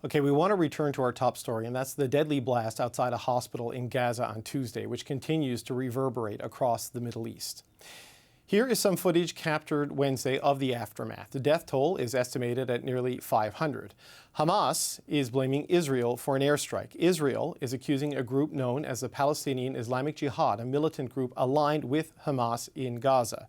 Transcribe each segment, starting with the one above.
Okay, we want to return to our top story, and that's the deadly blast outside a hospital in Gaza on Tuesday, which continues to reverberate across the Middle East. Here is some footage captured Wednesday of the aftermath. The death toll is estimated at nearly 500. Hamas is blaming Israel for an airstrike. Israel is accusing a group known as the Palestinian Islamic Jihad, a militant group aligned with Hamas in Gaza.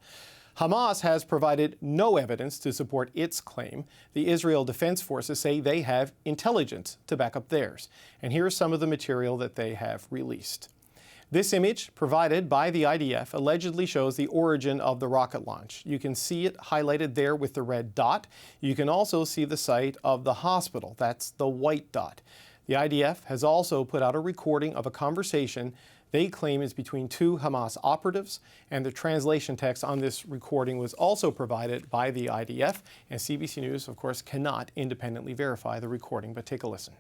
Hamas has provided no evidence to support its claim. The Israel Defense Forces say they have intelligence to back up theirs. And here's some of the material that they have released. This image, provided by the IDF, allegedly shows the origin of the rocket launch. You can see it highlighted there with the red dot. You can also see the site of the hospital. That's the white dot. The IDF has also put out a recording of a conversation they claim is between two Hamas operatives, and the translation text on this recording was also provided by the IDF, and CBC News, of course, cannot independently verify the recording, but take a listen.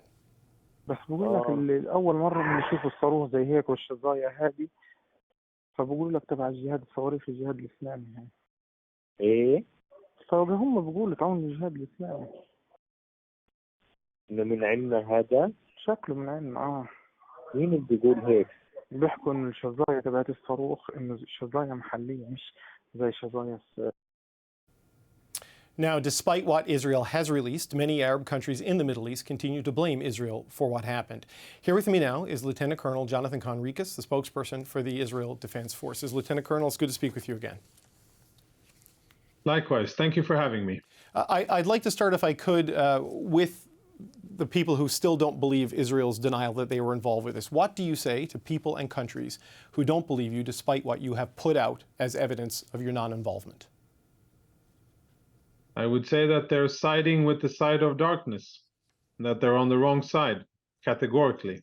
بس بقول لك الأول مرة بنشوف الصاروخ زي هيك والشظايا هذه فبقول لك تبع الجهاد الصواريخ الجهاد الإسلامي هاي. إيه؟ فهم بقولوا تعاون الجهاد الإسلامي. إنه من عندنا هذا؟ شكله من عندنا مين اللي بيقول هيك؟ بيحكوا إن الشظايا تبعت الصاروخ إنه الشظايا محلية مش زي شظايا. Now, despite what Israel has released, many Arab countries in the Middle East continue to blame Israel for what happened. Here with me now is Lt Col Jonathan Conricus, the spokesperson for the Israel Defense Forces. Lieutenant Colonel, it's good to speak with you again. Likewise. Thank you for having me. I'd like to start, if I could, with the people who still don't believe Israel's denial that they were involved with this. What do you say to people and countries who don't believe you, despite what you have put out as evidence of your non-involvement? I would say that they're siding with the side of darkness, that they're on the wrong side, categorically.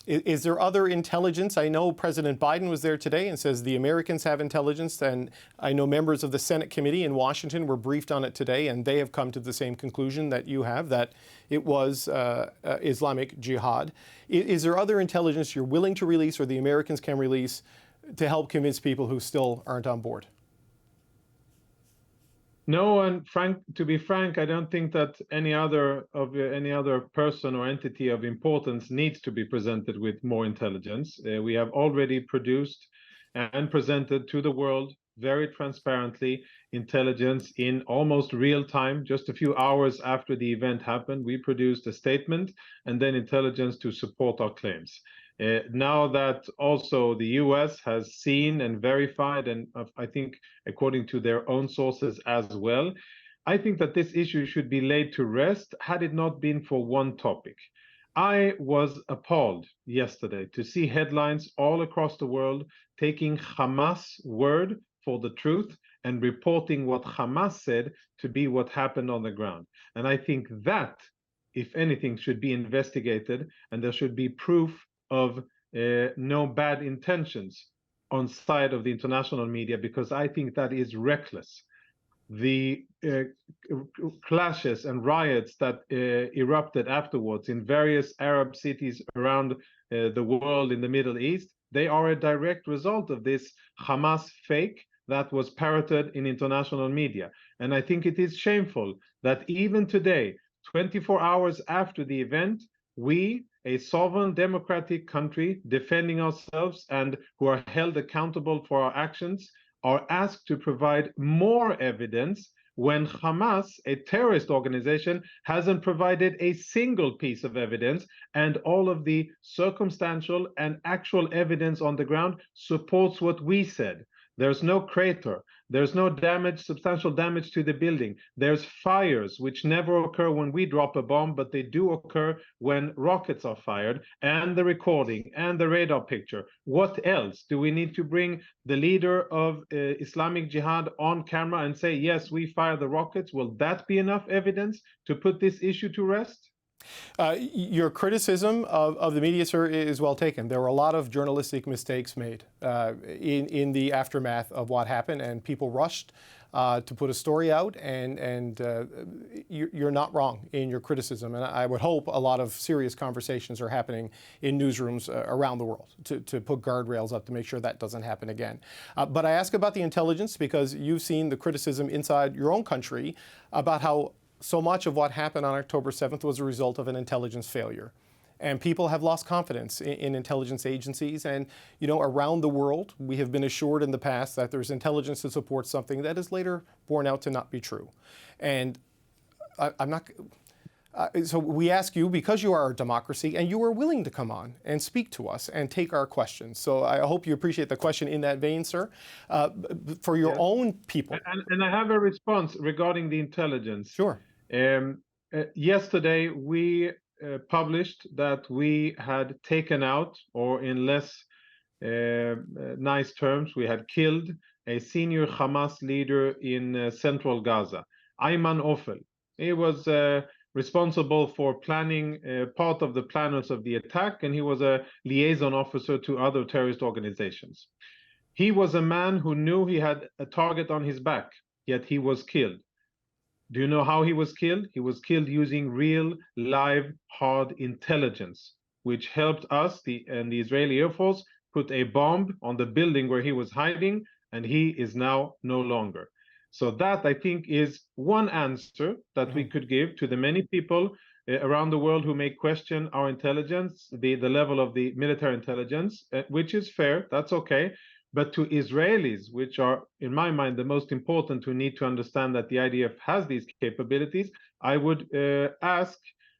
Is there other intelligence? I know President Biden was there today and says the Americans have intelligence, and I know members of the Senate committee in Washington were briefed on it today, and they have come to the same conclusion that you have, that it was Islamic Jihad. Is there other intelligence you're willing to release, or the Americans can release, to help convince people who still aren't on board? No, and to be frank, I don't think that any other person or entity of importance needs to be presented with more intelligence. We have already produced and presented to the world very transparently intelligence in almost real time. Just a few hours after the event happened, we produced a statement and then intelligence to support our claims. Now that also the US has seen and verified, and I think according to their own sources as well, I think that this issue should be laid to rest had it not been for one topic. I was appalled yesterday to see headlines all across the world taking Hamas' word for the truth and reporting what Hamas said to be what happened on the ground. And I think that, if anything, should be investigated, and there should be proof of no bad intentions on side of the international media, because I think that is reckless. The clashes and riots that erupted afterwards in various Arab cities around the world in the Middle East, they are a direct result of this Hamas fake that was parroted in international media. And I think it is shameful that even today, 24 hours after the event, we, a sovereign democratic country defending ourselves and who are held accountable for our actions, are asked to provide more evidence when Hamas, a terrorist organization, hasn't provided a single piece of evidence, and all of the circumstantial and actual evidence on the ground supports what we said. There's no crater. There's no damage, substantial damage to the building. There's fires, which never occur when we drop a bomb, but they do occur when rockets are fired, and the recording and the radar picture. What else? Do we need to bring the leader of Islamic Jihad on camera and say, yes, we fired the rockets? Will that be enough evidence to put this issue to rest? Your criticism of the media, sir, is well taken. There were a lot of journalistic mistakes made in the aftermath of what happened, and people rushed to put a story out, and you're not wrong in your criticism. And I would hope a lot of serious conversations are happening in newsrooms around the world to put guardrails up to make sure that doesn't happen again. But I ask about the intelligence because you've seen the criticism inside your own country about how so much of what happened on October 7th was a result of an intelligence failure. And people have lost confidence in intelligence agencies. And, you know, around the world, we have been assured in the past that there's intelligence to support something that is later borne out to not be true. And so we ask you, because you are a democracy and you are willing to come on and speak to us and take our questions. So I hope you appreciate the question in that vein, sir. For your own people. And I have a response regarding the intelligence. Sure. Yesterday, we published that we had taken out, or in less nice terms, we had killed a senior Hamas leader in central Gaza, Ayman Ofel. He was responsible for planning part of the planners of the attack, and he was a liaison officer to other terrorist organizations. He was a man who knew he had a target on his back, yet he was killed. Do you know how he was killed? He was killed using real, live, hard intelligence, which helped us and the Israeli Air Force put a bomb on the building where he was hiding, and he is now no longer. So that, I think, is one answer that we could give to the many people around the world who may question our intelligence, the level of the military intelligence, which is fair, that's okay. But to Israelis, which are, in my mind, the most important, who need to understand that the IDF has these capabilities, I would ask,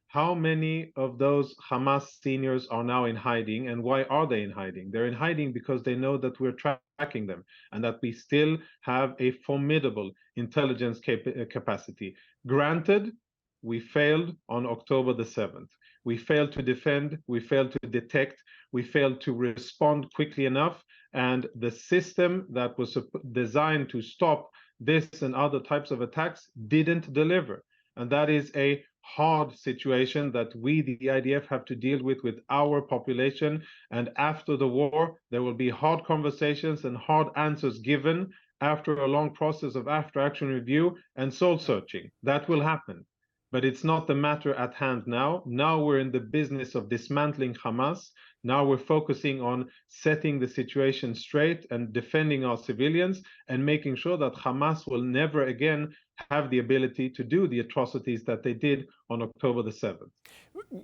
how many of those Hamas seniors are now in hiding, and why are they in hiding? They're in hiding because they know that we're tracking them and that we still have a formidable intelligence capacity. Granted, we failed on October the 7th. We failed to defend, we failed to detect, we failed to respond quickly enough, and the system that was designed to stop this and other types of attacks didn't deliver. And that is a hard situation that we, the IDF, have to deal with our population. And after the war, there will be hard conversations and hard answers given after a long process of after-action review and soul searching. That will happen. But it's not the matter at hand now. Now we're in the business of dismantling Hamas. Now we're focusing on setting the situation straight and defending our civilians and making sure that Hamas will never again have the ability to do the atrocities that they did on October the 7th.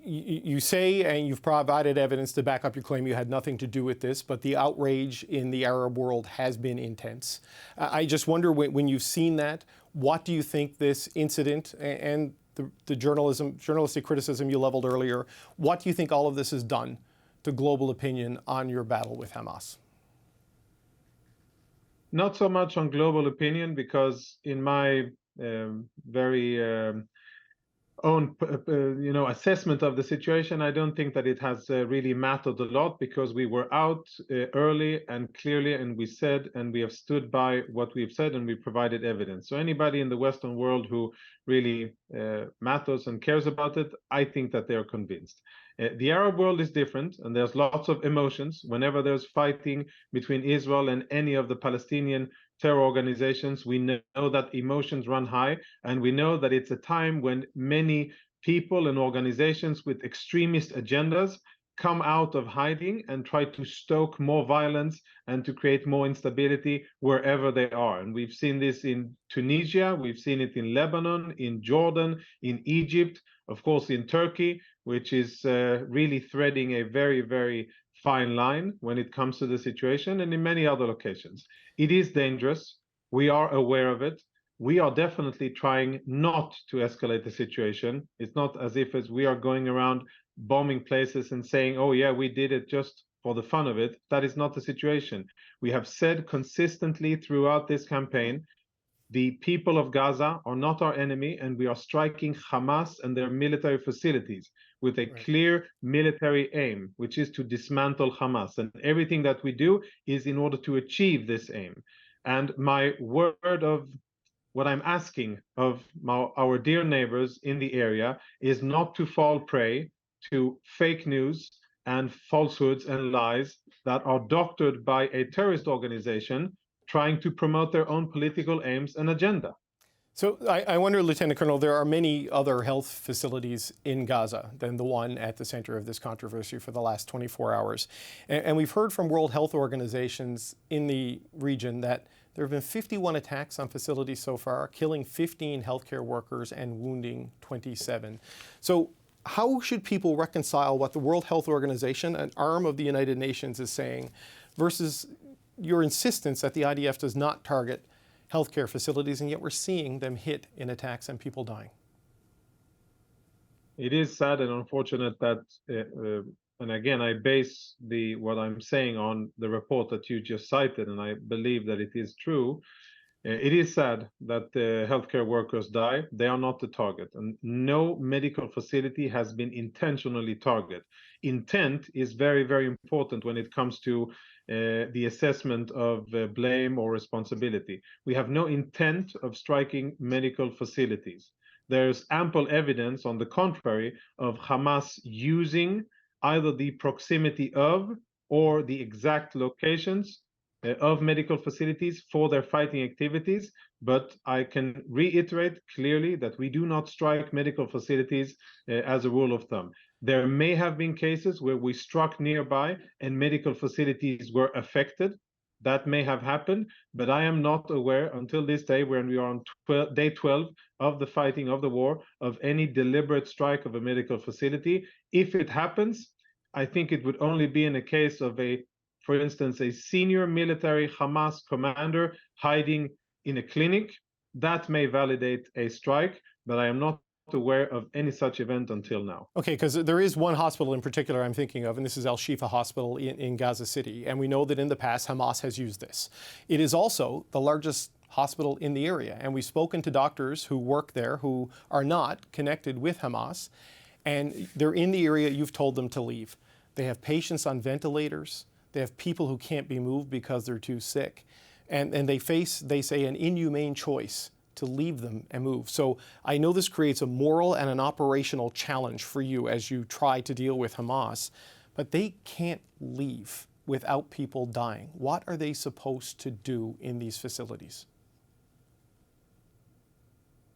You say, and you've provided evidence to back up your claim, you had nothing to do with this, but the outrage in the Arab world has been intense. I just wonder, when you've seen that, what do you think this incident and the journalistic criticism you leveled earlier, what do you think all of this has done to global opinion on your battle with Hamas? Not so much on global opinion, because in my very own assessment of the situation, I don't think that it has really mattered a lot, because we were out early and clearly, and we said, and we have stood by what we've said, and we provided evidence. So anybody in the Western world who really matters and cares about it, I think that they are convinced. The Arab world is different, and there's lots of emotions. Whenever there's fighting between Israel and any of the Palestinian terror organizations, we know that emotions run high, and we know that it's a time when many people and organizations with extremist agendas come out of hiding and try to stoke more violence and to create more instability wherever they are. And we've seen this in Tunisia, we've seen it in Lebanon, in Jordan, in Egypt, of course in Turkey, which is really threading a very, very fine line when it comes to the situation, and in many other locations. It is dangerous. We are aware of it. We are definitely trying not to escalate the situation. It's not as if we are going around bombing places and saying, oh yeah, we did it just for the fun of it. That is not the situation. We have said consistently throughout this campaign, the people of Gaza are not our enemy, and we are striking Hamas and their military facilities with a clear military aim, which is to dismantle Hamas. And everything that we do is in order to achieve this aim. And my word of what I'm asking of our dear neighbors in the area is not to fall prey to fake news and falsehoods and lies that are doctored by a terrorist organization trying to promote their own political aims and agenda. So I wonder, Lieutenant Colonel, there are many other health facilities in Gaza than the one at the center of this controversy for the last 24 hours. And we've heard from World Health Organizations in the region that There have been 51 attacks on facilities so far, killing 15 healthcare workers and wounding 27. So how should people reconcile what the World Health Organization, an arm of the United Nations, is saying versus your insistence that the IDF does not target healthcare facilities, and yet we're seeing them hit in attacks and people dying? It is sad and unfortunate that, and again, I base what I'm saying on the report that you just cited, and I believe that it is true. It is sad that healthcare workers die. They are not the target, and no medical facility has been intentionally targeted. Intent is very, very important when it comes to the assessment of blame or responsibility. We have no intent of striking medical facilities. There's ample evidence, on the contrary, of Hamas using either the proximity of or the exact locations of medical facilities for their fighting activities. But I can reiterate clearly that we do not strike medical facilities as a rule of thumb. There may have been cases where we struck nearby and medical facilities were affected. That may have happened, but I am not aware until this day, when we are on day 12 of the fighting of the war, of any deliberate strike of a medical facility. If it happens, I think it would only be in a case of for instance, a senior military Hamas commander hiding in a clinic. That may validate a strike, but I am not aware of any such event until now. Okay, because there is one hospital in particular I'm thinking of, and this is Al-Shifa Hospital in Gaza City, and we know that in the past Hamas has used this. It is also the largest hospital in the area, and we've spoken to doctors who work there who are not connected with Hamas, and they're in the area. You've told them to leave. They have patients on ventilators. They have people who can't be moved because they're too sick, and they face, they say, an inhumane choice to leave them and move. So I know this creates a moral and an operational challenge for you as you try to deal with Hamas, but they can't leave without people dying. What are they supposed to do in these facilities?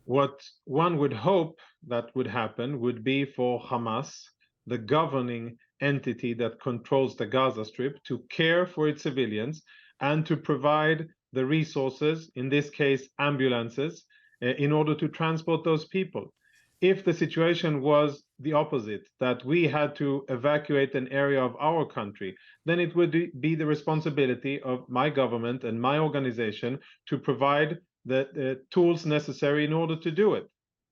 What one would hope that would happen would be for Hamas, the governing entity that controls the Gaza Strip, to care for its civilians and to provide the resources, in this case ambulances, in order to transport those people. If the situation was the opposite, that we had to evacuate an area of our country, then it would be the responsibility of my government and my organization to provide the tools necessary in order to do it,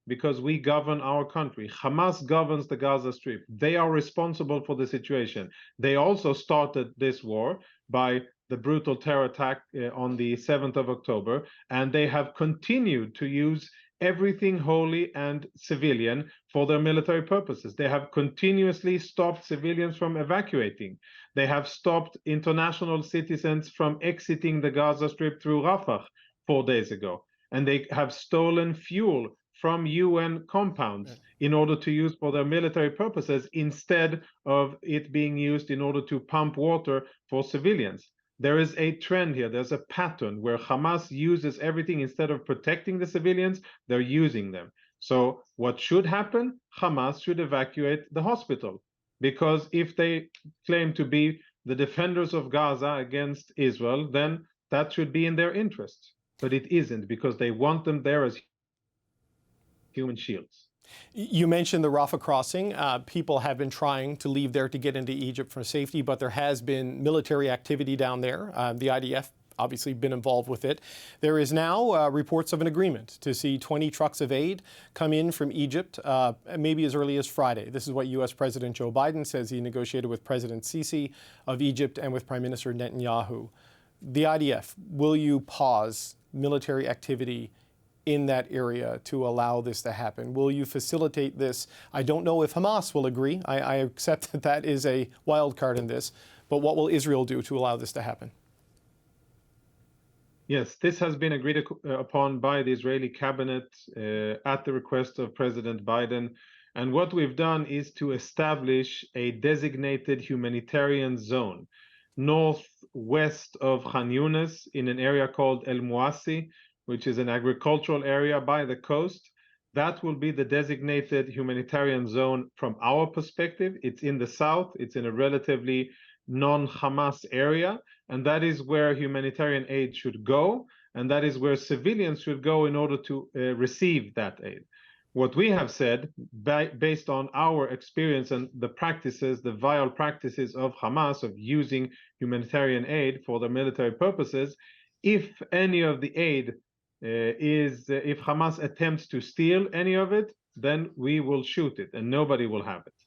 because we govern our country. Hamas governs the Gaza Strip. They are responsible for the situation. They also started this war by the brutal terror attack on the 7th of October, and they have continued to use everything holy and civilian for their military purposes. They have continuously stopped civilians from evacuating. They have stopped international citizens from exiting the Gaza Strip through Rafah 4 days ago. And they have stolen fuel from UN compounds in order to use for their military purposes, instead of it being used in order to pump water for civilians. There is a trend here, there's a pattern where Hamas uses everything. Instead of protecting the civilians, they're using them. So what should happen? Hamas should evacuate the hospital, because if they claim to be the defenders of Gaza against Israel, then that should be in their interest. But it isn't, because they want them there as human shields. You mentioned the Rafah crossing. People have been trying to leave there to get into Egypt for safety, but there has been military activity down there. The IDF obviously been involved with it. There is now reports of an agreement to see 20 trucks of aid come in from Egypt, maybe as early as Friday. This is what U.S. President Joe Biden says he negotiated with President Sisi of Egypt and with Prime Minister Netanyahu. The IDF, will you pause military activity in that area to allow this to happen? Will you facilitate this? I don't know if Hamas will agree. I accept that that is a wild card in this, but what will Israel do to allow this to happen? Yes, this has been agreed upon by the Israeli cabinet at the request of President Biden. And what we've done is to establish a designated humanitarian zone northwest of Khan Yunis in an area called El Mouassi, which is an agricultural area by the coast. That will be the designated humanitarian zone from our perspective. It's in the south. It's in a relatively non-Hamas area, and that is where humanitarian aid should go. and that is where civilians should go in order to receive that aid. What we have said, based on our experience and the practices, the vile practices of Hamas of using humanitarian aid for their military purposes, if any of the aid if Hamas attempts to steal any of it, then we will shoot it and nobody will have it.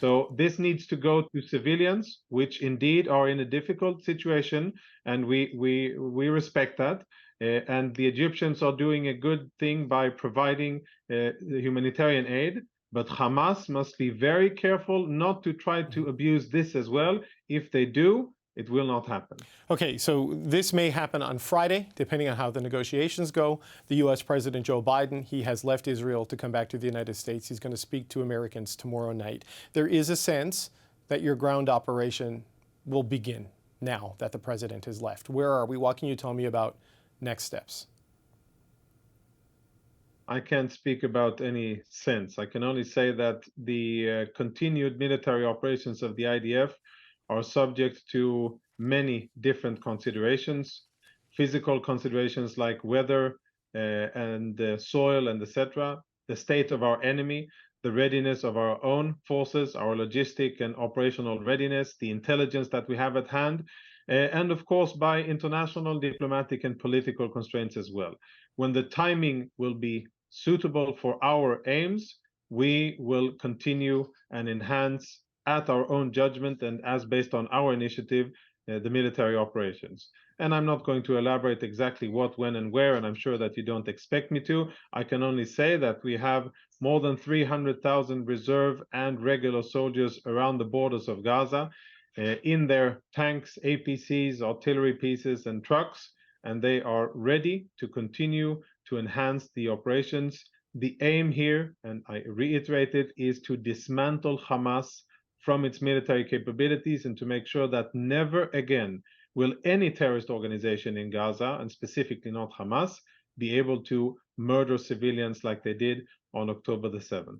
So this needs to go to civilians, which indeed are in a difficult situation, and we respect that. And the Egyptians are doing a good thing by providing the humanitarian aid, but Hamas must be very careful not to try to abuse this as well. If they do, it will not happen. Okay, so this may happen on Friday, depending on how the negotiations go. The U.S. President Joe Biden, he has left Israel to come back to the United States. He's going to speak to Americans tomorrow night. There is a sense that your ground operation will begin now that the president has left. Where are we? What can you tell me about next steps? I can't speak about any sense. I can only say that the continued military operations of the IDF are subject to many different considerations, physical considerations like weather and soil and etc., the state of our enemy, the readiness of our own forces, our logistic and operational readiness, the intelligence that we have at hand, and of course by international diplomatic and political constraints as well. When the timing will be suitable for our aims, we will continue and enhance at our own judgment and as based on our initiative, the military operations. And I'm not going to elaborate exactly what, when, and where, and I'm sure that you don't expect me to. I can only say that we have more than 300,000 reserve and regular soldiers around the borders of Gaza in their tanks, APCs, artillery pieces, and trucks, and they are ready to continue to enhance the operations. The aim here, and I reiterate it, is to dismantle Hamas from its military capabilities and to make sure that never again will any terrorist organization in Gaza, and specifically not Hamas, be able to murder civilians like they did on October the 7th.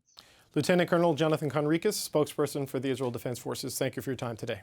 Lieutenant Colonel Jonathan Conricus, spokesperson for the Israel Defense Forces, thank you for your time today.